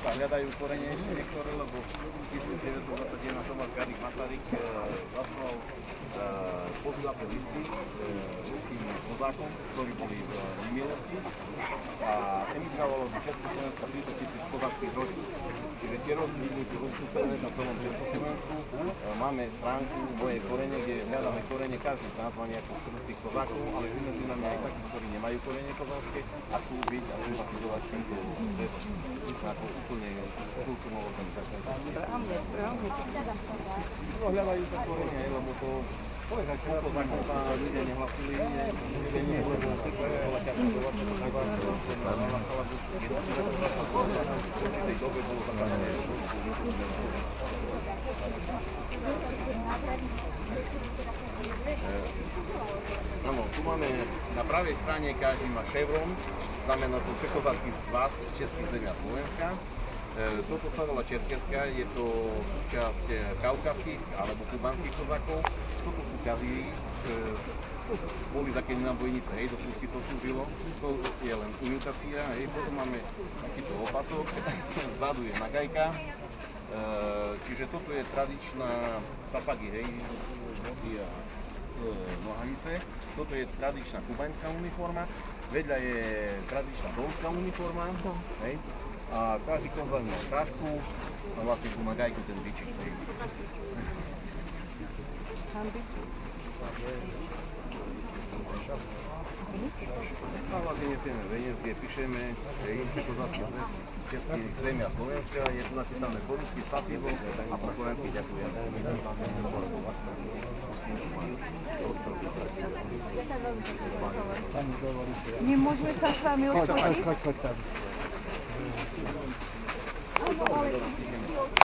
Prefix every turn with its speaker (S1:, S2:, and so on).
S1: sa hľadajú korene ešte niektoré, lebo v 1921 Tomáš Garrigue Masaryk zaslal pozývacie listy ruským kozákom, ktorí boli v nemilosti a emigrovalo do Československa 30 000 kozáckých rodín. Čiže tie rodiny sú rozpústené na celom Československu. Máme stránku Moje korene, kde hľadáme korene, každý z nás má nejakú tých kozákov, ale sú medzi nami aj takí, ktorí nemajú korene kozácké a chcú byť a sympatizovať s týmto ako úplne kultúrnou organizáciou. No hľadajú sa korene, lebo to povedať, že to zákon sa ľudia nehlasili, ľudia nebolo veľa ťažkovať, tak vás to nahlasala, že v tej dobe bolo zakázané. Áno, tu máme na pravej strane, každý má ševron, znamená to Všekozácky svaz Českých zemí a Slovenska. Toto sa volá Čerkeská, je to súčasť kaukazských alebo kubanských kozákov. Toto sú kazíry, boli také nábojnice, hej, do pusty to slúžilo. To je len imitácia, hej. Potom máme takýto opasok, vzadu je nagajka. Čiže toto je tradičná sapagy, hej, boty a nohanice. Toto je tradičná kubaňská uniforma, vedľa je tradičná donská uniforma, hej. A každý kozák má prášku a vlastne tu na gajku ten bičík. A vlastne nesieme veniec, kde píšeme, že je Československý zväz Českých zemí a Slovenska, je tu napísané po rusky spasibo a po slovensky ďakujem.
S2: Nemôžeme sa s vami odfotiť?
S3: Choď.